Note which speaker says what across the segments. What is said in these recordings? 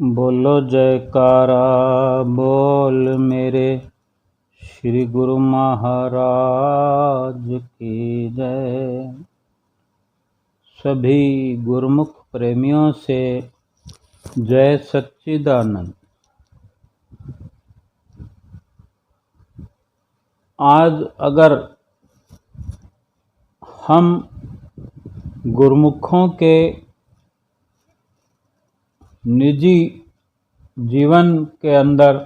Speaker 1: बोलो जयकारा बोल मेरे श्री गुरु महाराज की जय। सभी गुरुमुख प्रेमियों से जय सच्चिदानंद। आज अगर हम गुरुमुखों के निजी जीवन के अंदर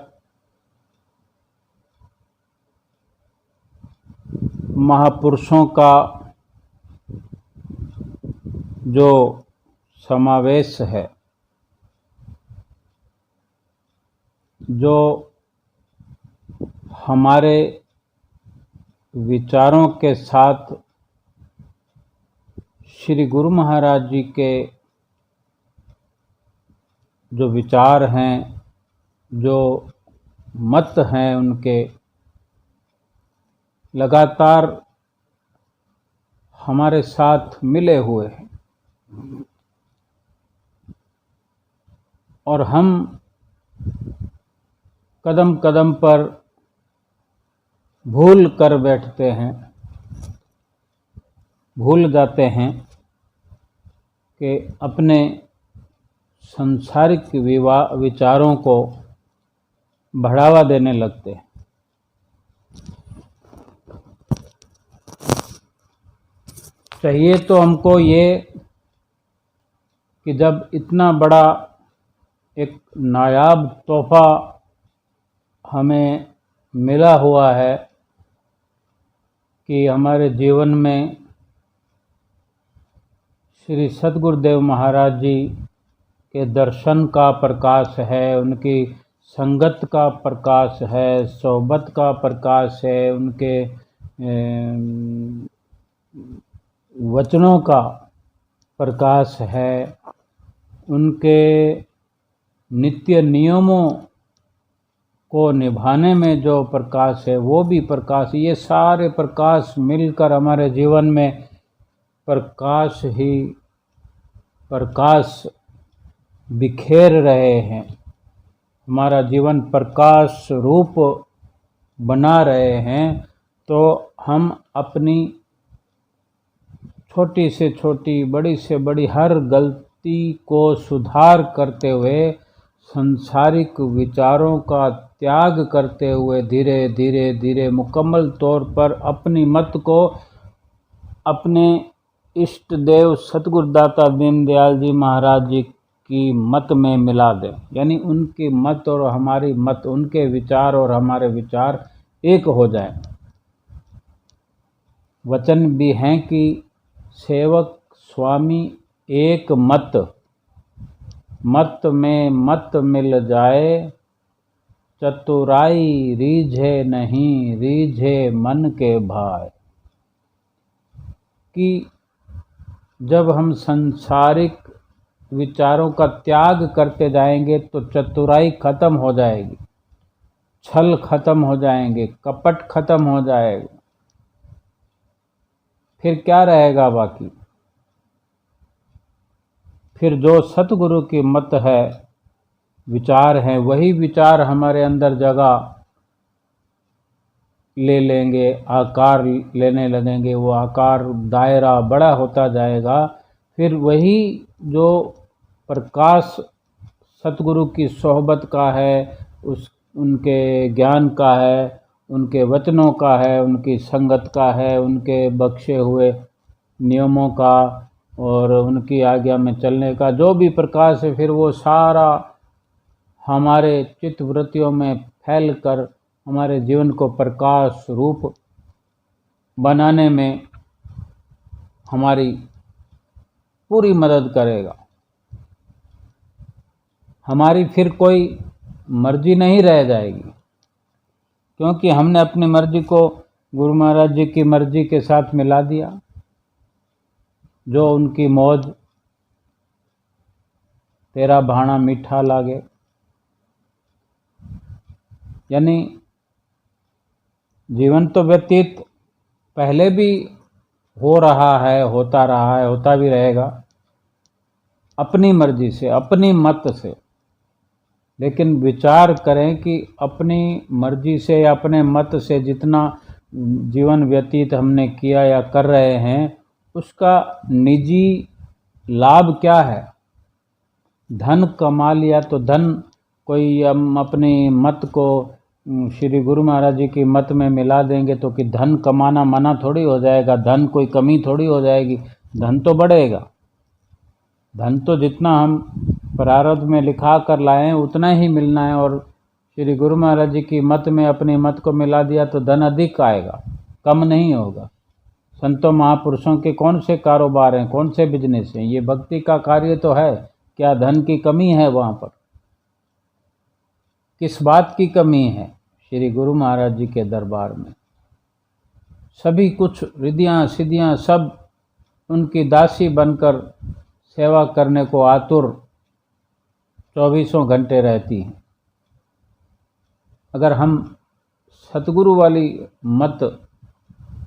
Speaker 1: महापुरुषों का जो समावेश है, जो हमारे विचारों के साथ श्री गुरु महाराज जी के जो विचार हैं, जो मत हैं, उनके लगातार हमारे साथ मिले हुए हैं और हम कदम कदम पर भूल कर बैठते हैं, भूल जाते हैं कि अपने सांसारिक विचारों को बढ़ावा देने लगते हैं। चाहिए तो हमको ये कि जब इतना बड़ा एक नायाब तोहफा हमें मिला हुआ है कि हमारे जीवन में श्री सद्गुरुदेव महाराज जी के दर्शन का प्रकाश है, उनकी संगत का प्रकाश है, सोहबत का प्रकाश है, उनके वचनों का प्रकाश है, उनके नित्य नियमों को निभाने में जो प्रकाश है वो भी प्रकाश। ये सारे प्रकाश मिलकर हमारे जीवन में प्रकाश ही प्रकाश बिखेर रहे हैं, हमारा जीवन प्रकाश रूप बना रहे हैं। तो हम अपनी छोटी से छोटी, बड़ी से बड़ी हर गलती को सुधार करते हुए, संसारिक विचारों का त्याग करते हुए धीरे धीरे धीरे मुकम्मल तौर पर अपनी मत को अपने इष्ट देव सतगुरुदाता दीनदयाल जी महाराज जी की मत में मिला दें। यानी उनकी मत और हमारी मत, उनके विचार और हमारे विचार एक हो जाएं। वचन भी हैं कि सेवक स्वामी एक मत, मत में मत मिल जाए, चतुराई रीझे नहीं, रीझे मन के भाई। कि जब हम सांसारिक विचारों का त्याग करते जाएंगे तो चतुराई खत्म हो जाएगी, छल खत्म हो जाएंगे, कपट खत्म हो जाएगा। फिर क्या रहेगा बाकी? फिर जो सतगुरु की मत है, विचार हैं, वही विचार हमारे अंदर जगह ले लेंगे, आकार लेने लगेंगे। वो आकार दायरा बड़ा होता जाएगा। फिर वही जो प्रकाश सतगुरु की सोहबत का है, उनके ज्ञान का है, उनके वचनों का है, उनकी संगत का है, उनके बख्शे हुए नियमों का और उनकी आज्ञा में चलने का जो भी प्रकाश है, फिर वो सारा हमारे चित्तवृत्तियों में फैल कर हमारे जीवन को प्रकाश रूप बनाने में हमारी पूरी मदद करेगा। हमारी फिर कोई मर्जी नहीं रह जाएगी, क्योंकि हमने अपनी मर्जी को गुरु महाराज जी की मर्जी के साथ मिला दिया। जो उनकी मौज, तेरा भाना मीठा लागे, यानी जीवन तो व्यतीत पहले भी हो रहा है, होता रहा है, होता भी रहेगा, अपनी मर्जी से, अपनी मत से। लेकिन विचार करें कि अपनी मर्जी से या अपने मत से जितना जीवन व्यतीत हमने किया या कर रहे हैं उसका निजी लाभ क्या है। धन कमा लिया तो धन कोई हम अपनी मत को श्री गुरु महाराज जी की मत में मिला देंगे तो कि धन कमाना मना थोड़ी हो जाएगा, धन कोई कमी थोड़ी हो जाएगी, धन तो बढ़ेगा। धन तो जितना हम प्रारब्ध में लिखा कर लाए हैं उतना ही मिलना है, और श्री गुरु महाराज जी की मत में अपनी मत को मिला दिया तो धन अधिक आएगा, कम नहीं होगा। संतों महापुरुषों के कौन से कारोबार हैं, कौन से बिजनेस हैं, ये भक्ति का कार्य तो है। क्या धन की कमी है वहाँ पर? किस बात की कमी है? श्री गुरु महाराज जी के दरबार में सभी कुछ रिद्धियाँ सिद्धियाँ सब उनकी दासी बनकर सेवा करने को आतुर 24 घंटे रहती हैं। अगर हम सतगुरु वाली मत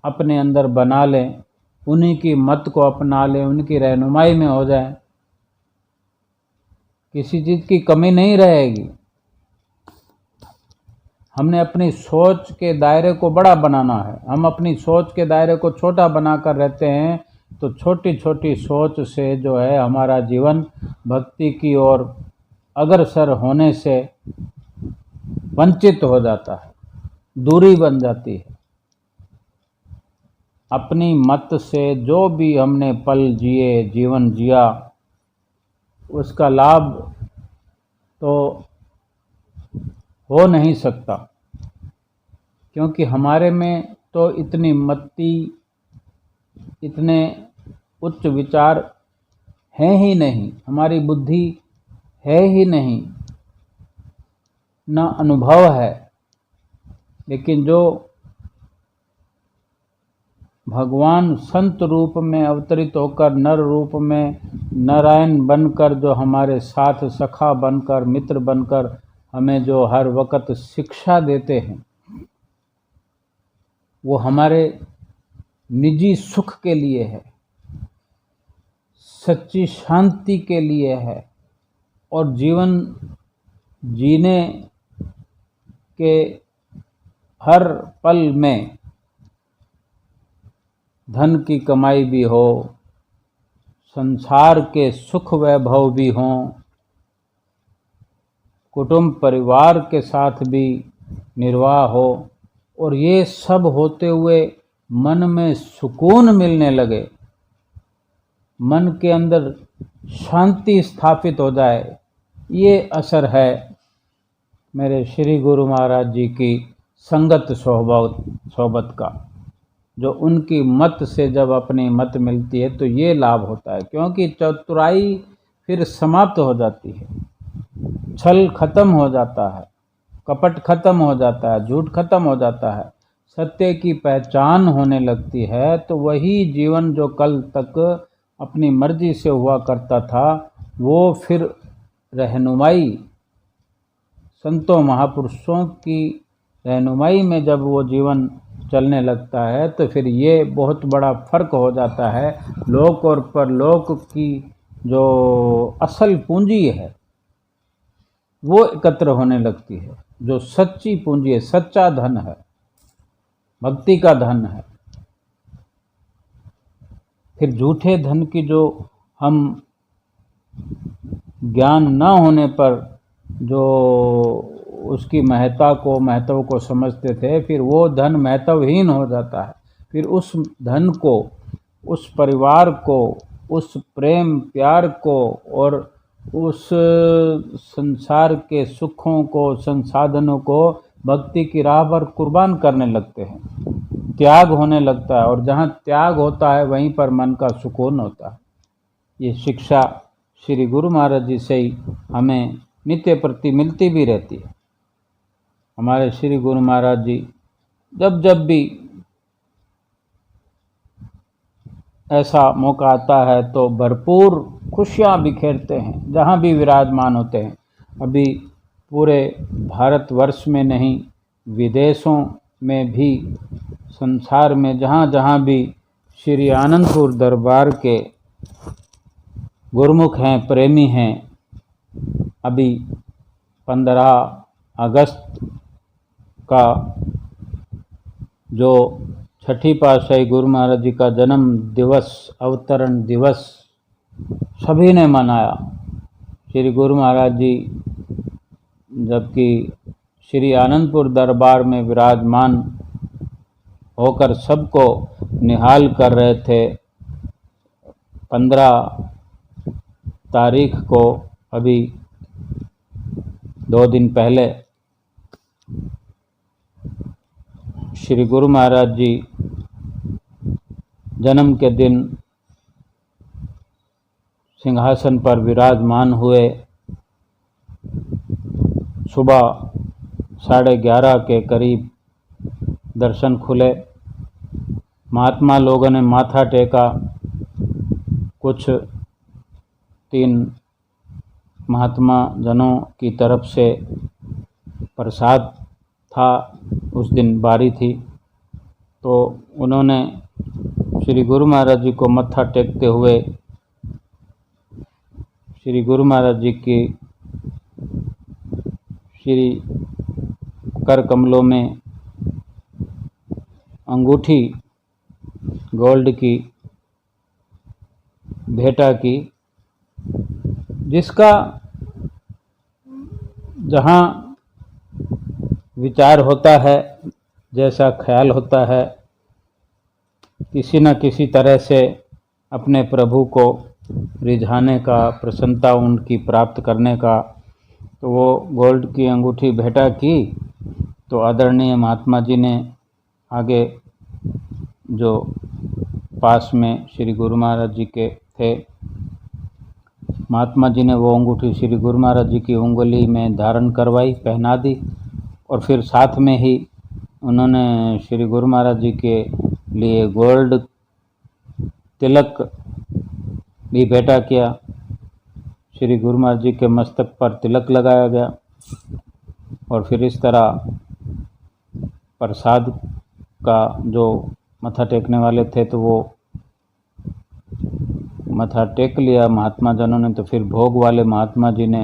Speaker 1: अपने अंदर बना लें, उन्हीं की मत को अपना लें, उनकी रहनुमाई में हो जाए, किसी चीज़ की कमी नहीं रहेगी। हमने अपनी सोच के दायरे को बड़ा बनाना है। हम अपनी सोच के दायरे को छोटा बनाकर रहते हैं तो छोटी छोटी सोच से जो है हमारा जीवन भक्ति की ओर अग्रसर होने से वंचित हो जाता है, दूरी बन जाती है। अपनी मत से जो भी हमने पल जिए, जीवन जिया, उसका लाभ तो हो नहीं सकता, क्योंकि हमारे में तो इतनी मति, इतने उच्च विचार हैं ही नहीं, हमारी बुद्धि है ही नहीं, न अनुभव है। लेकिन जो भगवान संत रूप में अवतरित होकर नर रूप में नारायण बनकर जो हमारे साथ सखा बनकर मित्र बनकर हमें जो हर वक्त शिक्षा देते हैं, वो हमारे निजी सुख के लिए है, सच्ची शांति के लिए है, और जीवन जीने के हर पल में धन की कमाई भी हो, संसार के सुख वैभव भी हों, कुटुंब परिवार के साथ भी निर्वाह हो, और ये सब होते हुए मन में सुकून मिलने लगे, मन के अंदर शांति स्थापित हो जाए। ये असर है मेरे श्री गुरु महाराज जी की संगत सोहबत का। जो उनकी मत से जब अपनी मत मिलती है तो ये लाभ होता है, क्योंकि चतुराई फिर समाप्त हो जाती है, छल खत्म हो जाता है, कपट खत्म हो जाता है, झूठ खत्म हो जाता है, सत्य की पहचान होने लगती है। तो वही जीवन जो कल तक अपनी मर्जी से हुआ करता था, वो फिर रहनुमाई, संतों महापुरुषों की रहनुमाई में जब वो जीवन चलने लगता है तो फिर ये बहुत बड़ा फर्क हो जाता है। लोक और परलोक की जो असल पूंजी है वो एकत्र होने लगती है। जो सच्ची पूंजी है, सच्चा धन है, भक्ति का धन है। फिर झूठे धन की जो हम ज्ञान न होने पर जो उसकी महत्व को समझते थे, फिर वो धन महत्वहीन हो जाता है। फिर उस धन को, उस परिवार को, उस प्रेम प्यार को और उस संसार के सुखों को, संसाधनों को भक्ति की राह पर कुर्बान करने लगते हैं। त्याग होने लगता है, और जहाँ त्याग होता है वहीं पर मन का सुकून होता है। ये शिक्षा श्री गुरु महाराज जी से ही हमें नित्य प्रति मिलती भी रहती है। हमारे श्री गुरु महाराज जी जब जब भी ऐसा मौका आता है तो भरपूर खुशियाँ बिखेरते हैं, जहाँ भी विराजमान होते हैं। अभी पूरे भारतवर्ष में नहीं, विदेशों में भी, संसार में जहाँ जहाँ भी श्री आनंदपुर दरबार के गुरुमुख हैं, प्रेमी हैं, अभी 15 अगस्त का जो छठी पातशाही गुरु महाराज जी का जन्म दिवस, अवतरण दिवस सभी ने मनाया। श्री गुरु महाराज जी जबकि श्री आनंदपुर दरबार में विराजमान होकर सबको निहाल कर रहे थे, 15 तारीख को, अभी 2 दिन पहले, श्री गुरु महाराज जी जन्म के दिन सिंहासन पर विराजमान हुए। सुबह 11:30 के करीब दर्शन खुले। महात्मा लोगों ने माथा टेका। कुछ 3 महात्मा जनों की तरफ से प्रसाद था, उस दिन बारी थी, तो उन्होंने श्री गुरु महाराज जी को मत्था टेकते हुए श्री गुरु महाराज जी की श्री कर कमलों में अंगूठी गोल्ड की भेंटा की, जिसका जहाँ विचार होता है, जैसा ख्याल होता है, किसी न किसी तरह से अपने प्रभु को रिझाने का, प्रसन्नता उनकी प्राप्त करने का, तो वो गोल्ड की अंगूठी भेंटा की। तो आदरणीय महात्मा जी ने आगे जो पास में श्री गुरु महाराज जी के थे, महात्मा जी ने वो अंगूठी श्री गुरु महाराज जी की उंगली में धारण करवाई, पहना दी, और फिर साथ में ही उन्होंने श्री गुरु महाराज जी के लिए गोल्ड तिलक भी भेंटा किया। श्री गुरु महाराज जी के मस्तक पर तिलक लगाया गया और फिर इस तरह प्रसाद का जो मत्था टेकने वाले थे तो वो मत्था टेक लिया महात्मा जनों ने। तो फिर भोग वाले महात्मा जी ने,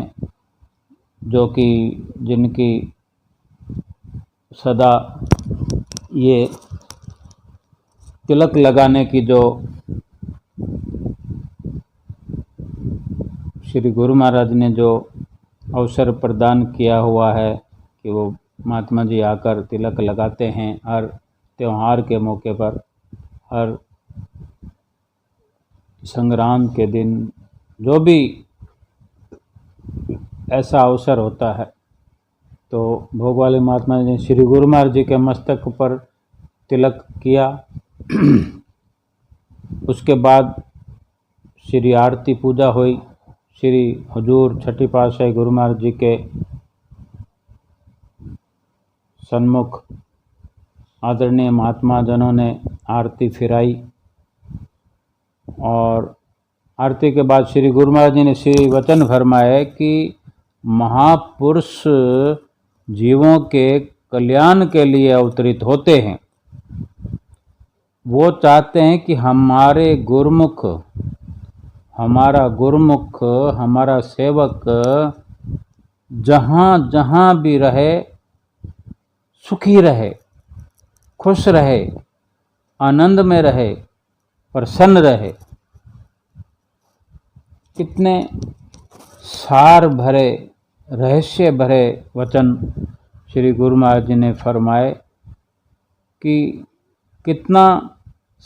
Speaker 1: जो कि जिनकी सदा ये तिलक लगाने की जो श्री गुरु महाराज ने जो अवसर प्रदान किया हुआ है कि वो महात्मा जी आकर तिलक लगाते हैं हर त्यौहार के मौके पर, हर संग्राम के दिन, जो भी ऐसा अवसर होता है, तो भोग वाले महात्मा जी ने श्री गुरु महाराज जी के मस्तक पर तिलक किया। उसके बाद श्री आरती पूजा हुई। श्री हुजूर छठी पातशाही गुरु महाराज जी के सन्मुख आदरणीय महात्मा जनों ने आरती फिराई और आरती के बाद श्री गुरु महाराज जी ने श्री वचन फरमाए कि महापुरुष जीवों के कल्याण के लिए अवतरित होते हैं। वो चाहते हैं कि हमारे गुरुमुख, हमारा गुरुमुख, हमारा सेवक जहाँ जहाँ भी रहे सुखी रहे, खुश रहे, आनंद में रहे, प्रसन्न रहे। कितने सार भरे, रहस्य भरे वचन श्री गुरु महाराज जी ने फरमाए कि कितना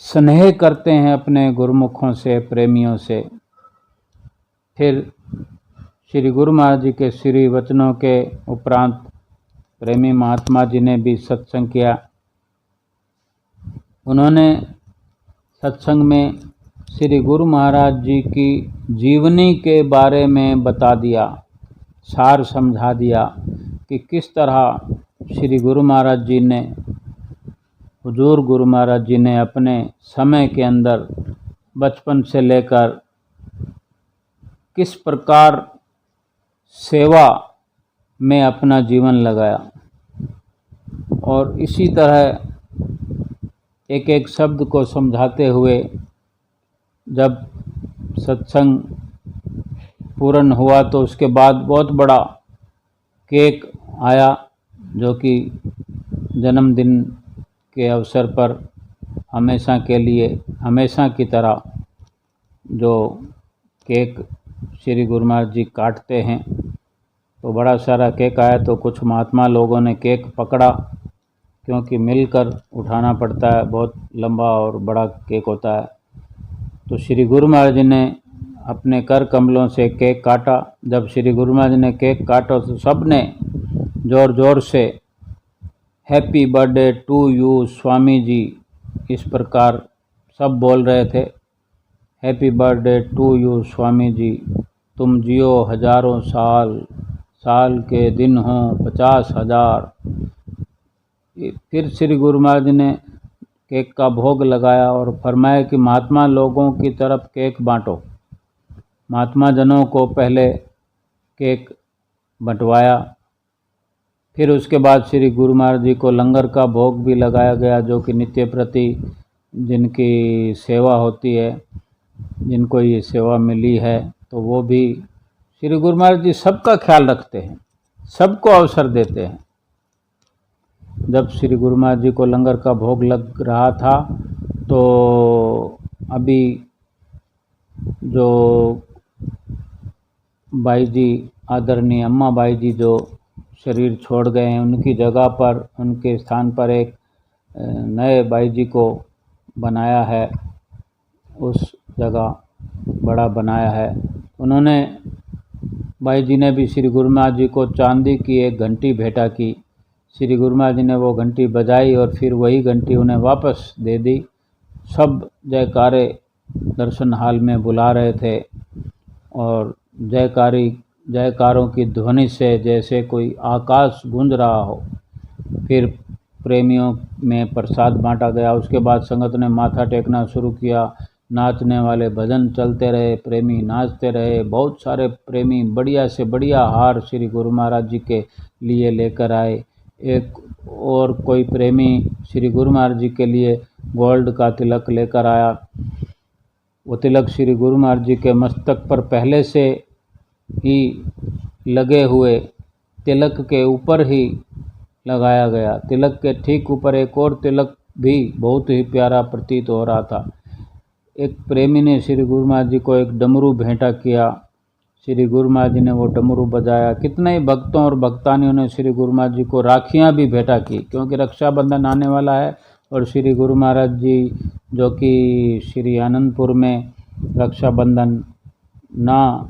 Speaker 1: स्नेह करते हैं अपने गुरुमुखों से, प्रेमियों से। फिर श्री गुरु महाराज जी के श्री वचनों के उपरांत प्रेमी महात्मा जी ने भी सत्संग किया। उन्होंने सत्संग में श्री गुरु महाराज जी की जीवनी के बारे में बता दिया, सार समझा दिया कि किस तरह श्री गुरु महाराज जी ने, हुजूर गुरु महाराज जी ने अपने समय के अंदर बचपन से लेकर किस प्रकार सेवा में अपना जीवन लगाया, और इसी तरह एक एक शब्द को समझाते हुए जब सत्संग पूर्ण हुआ तो उसके बाद बहुत बड़ा केक आया, जो कि जन्मदिन के अवसर पर हमेशा के लिए, हमेशा की तरह जो केक श्री गुरु महाराज जी काटते हैं, तो बड़ा सारा केक आया। तो कुछ महात्मा लोगों ने केक पकड़ा, क्योंकि मिलकर उठाना पड़ता है, बहुत लंबा और बड़ा केक होता है। तो श्री गुरु महाराज जी ने अपने कर कमलों से केक काटा। जब श्री गुरु महाराज ने केक काटा तो सब ने ज़ोर ज़ोर से happy birthday to you Swami ji, इस प्रकार सब बोल रहे थे, happy birthday to you Swami ji, तुम जियो हजारों साल, साल के दिन हों 50,000। फिर श्री गुरु महाराज ने केक का भोग लगाया और फरमाया कि महात्मा लोगों की तरफ केक बांटो। महात्मा जनों को पहले केक बंटवाया। फिर उसके बाद श्री गुरु महाराज जी को लंगर का भोग भी लगाया गया, जो कि नित्य प्रति जिनकी सेवा होती है, जिनको ये सेवा मिली है, तो वो भी श्री गुरु महाराज जी सबका ख्याल रखते हैं, सबको अवसर देते हैं। जब श्री गुरु महाराज जी को लंगर का भोग लग रहा था, तो अभी जो बाई जी, आदरणीय अम्मा बाई जी जो शरीर छोड़ गए हैं, उनकी जगह पर, उनके स्थान पर एक नए बाई जी को बनाया है, उस जगह बड़ा बनाया है। उन्होंने, बाई जी ने भी श्री गुरु महाराज जी को चांदी की एक घंटी भेंटा की। श्री गुरु महाराज जी ने वो घंटी बजाई और फिर वही घंटी उन्हें वापस दे दी। सब जयकारे दर्शन हाल में बुला रहे थे और जयकारों की ध्वनि से जैसे कोई आकाश गूंज रहा हो। फिर प्रेमियों में प्रसाद बांटा गया। उसके बाद संगत ने माथा टेकना शुरू किया, नाचने वाले भजन चलते रहे, प्रेमी नाचते रहे। बहुत सारे प्रेमी बढ़िया से बढ़िया हार श्री गुरु महाराज जी के लिए लेकर आए। एक और कोई प्रेमी श्री गुरु महाराज जी के लिए गोल्ड का तिलक लेकर आया। वो तिलक श्री गुरु महाराज जी के मस्तक पर पहले से ही लगे हुए तिलक के ऊपर ही लगाया गया। तिलक के ठीक ऊपर एक और तिलक भी बहुत ही प्यारा प्रतीत हो रहा था। एक प्रेमी ने श्री गुरु महाराज जी को एक डमरू भेंटा किया। श्री गुरु महाराज जी ने वो डमरू बजाया। कितने ही भक्तों और भक्तानियों ने श्री गुरु महाराज जी को राखियाँ भी भेंटा की, क्योंकि रक्षाबंधन आने वाला है और श्री गुरु महाराज जी जो कि श्री आनंदपुर में रक्षाबंधन ना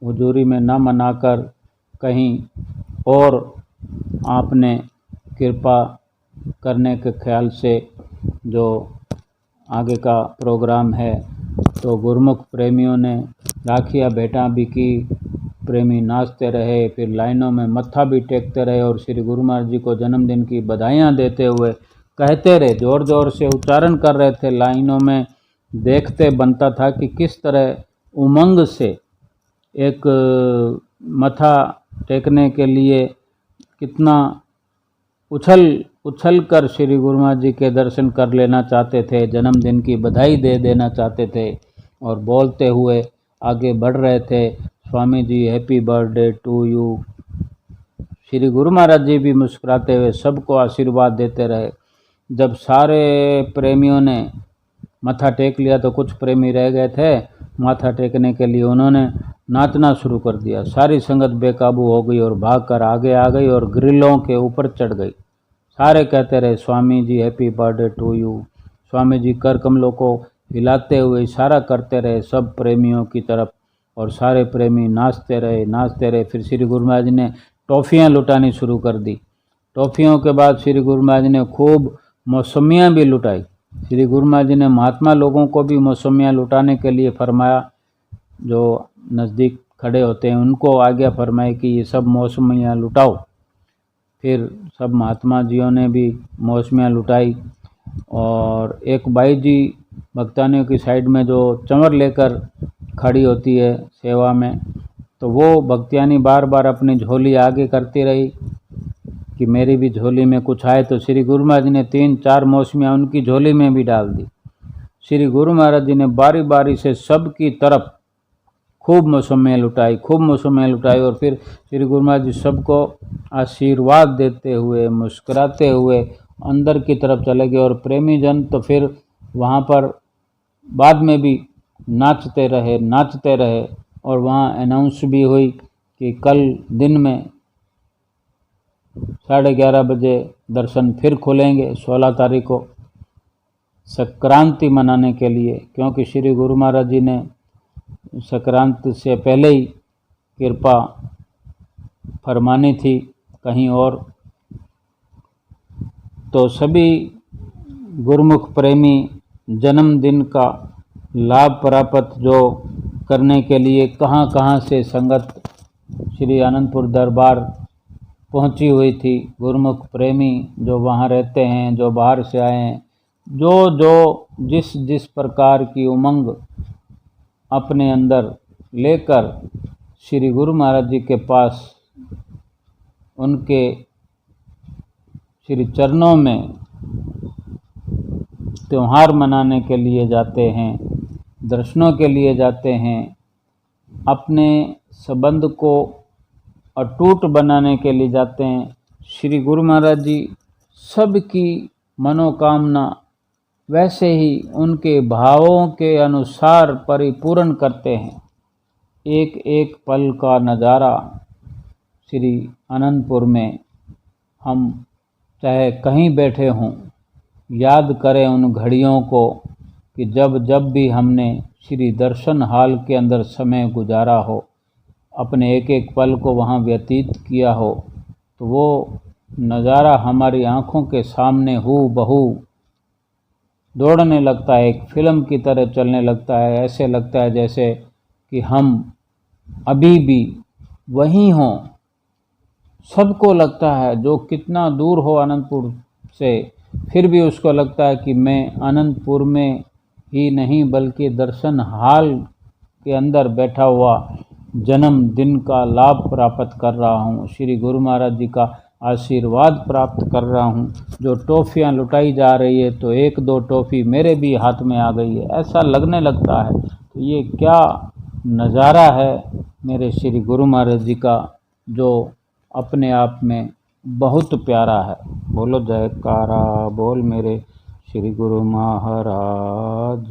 Speaker 1: हुजूरी में न मनाकर कहीं और आपने कृपा करने के ख्याल से जो आगे का प्रोग्राम है, तो गुरमुख प्रेमियों ने राखियाँ भेंटा भी की। प्रेमी नाचते रहे, फिर लाइनों में मत्था भी टेकते रहे और श्री गुरु महाराज जी को जन्मदिन की बधाइयाँ देते हुए कहते रहे, ज़ोर ज़ोर से उच्चारण कर रहे थे। लाइनों में देखते बनता था कि किस तरह उमंग से एक मथा टेकने के लिए कितना उछल कर श्री गुरु महाराज जी के दर्शन कर लेना चाहते थे, जन्मदिन की बधाई दे देना चाहते थे और बोलते हुए आगे बढ़ रहे थे, Swami ji happy birthday to you. Shri Guru Maharaj जी भी मुस्कुराते हुए सबको आशीर्वाद देते रहे। जब सारे प्रेमियों ने माथा टेक लिया तो कुछ प्रेमी रह गए थे माथा टेकने के लिए, उन्होंने नाचना शुरू कर दिया। सारी संगत बेकाबू हो गई और भागकर आगे आ गई और ग्रिलों के ऊपर चढ़ गई। सारे कहते रहे, स्वामी ji happy birthday to you. Swami ji कर कमलों को हिलाते हुए इशारा करते रहे सब प्रेमियों की तरफ और सारे प्रेमी नाचते रहे। फिर श्री गुरु महाराज जी ने टॉफ़ियाँ लुटानी शुरू कर दी। टॉफ़ियों के बाद श्री गुरु महाराज जी ने खूब मौसमियाँ भी लुटाई। श्री गुरु महाराज जी ने महात्मा लोगों को भी मौसमियाँ लुटाने के लिए फरमाया। जो नज़दीक खड़े होते हैं उनको आज्ञा फरमाई कि ये सब मौसमियाँ लुटाओ। फिर सब महात्मा जियों ने भी मौसमियाँ लुटाई और एक बाई जी भक्तानियों की साइड में जो चंवर लेकर खड़ी होती है सेवा में, तो वो भक्तियानी बार बार अपनी झोली आगे करती रही कि मेरी भी झोली में कुछ आए। तो श्री गुरु महाराज जी ने 3-4 मौसमियाँ उनकी झोली में भी डाल दी। श्री गुरु महाराज जी ने बारी बारी से सबकी तरफ खूब मौसमें लुटाई और फिर श्री गुरु महाराज जी सबको आशीर्वाद देते हुए मुस्कुराते हुए अंदर की तरफ चले गए। और प्रेमी जन तो फिर वहाँ पर बाद में भी नाचते रहे और वहाँ अनाउंस भी हुई कि कल दिन में 11:30 बजे दर्शन फिर खुलेंगे 16 तारीख को संक्रांति मनाने के लिए, क्योंकि श्री गुरु महाराज जी ने संक्रांति से पहले ही कृपा फरमानी थी कहीं और। तो सभी गुरुमुख प्रेमी जन्मदिन का लाभ प्राप्त जो करने के लिए कहाँ से संगत श्री आनंदपुर दरबार पहुंची हुई थी, गुरुमुख प्रेमी जो वहाँ रहते हैं, जो बाहर से आए हैं, जो जिस प्रकार की उमंग अपने अंदर लेकर श्री गुरु महाराज जी के पास उनके श्री चरणों में त्यौहार मनाने के लिए जाते हैं, दर्शनों के लिए जाते हैं, अपने संबंध को अटूट बनाने के लिए जाते हैं, श्री गुरु महाराज जी सबकी मनोकामना वैसे ही उनके भावों के अनुसार परिपूर्ण करते हैं। एक एक पल का नज़ारा श्री आनंदपुर में हम चाहे कहीं बैठे हों याद करें उन घड़ियों को कि जब भी हमने श्री दर्शन हॉल के अंदर समय गुजारा हो, अपने एक एक पल को वहाँ व्यतीत किया हो, तो वो नज़ारा हमारी आँखों के सामने हूबहू दौड़ने लगता है, एक फिल्म की तरह चलने लगता है। ऐसे लगता है जैसे कि हम अभी भी वहीं हों। सबको लगता है, जो कितना दूर हो आनंदपुर से, फिर भी उसको लगता है कि मैं आनंदपुर में ही नहीं बल्कि दर्शन हॉल के अंदर बैठा हुआ जन्मदिन का लाभ प्राप्त कर रहा हूँ, श्री गुरु महाराज जी का आशीर्वाद प्राप्त कर रहा हूँ। जो टॉफ़ियाँ लुटाई जा रही है तो एक दो टॉफ़ी मेरे भी हाथ में आ गई है, ऐसा लगने लगता है। तो ये क्या नज़ारा है मेरे श्री गुरु महाराज जी का, जो अपने आप में बहुत प्यारा है। बोलो जयकारा बोल मेरे श्री गुरु महाराज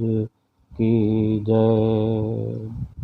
Speaker 1: की जय।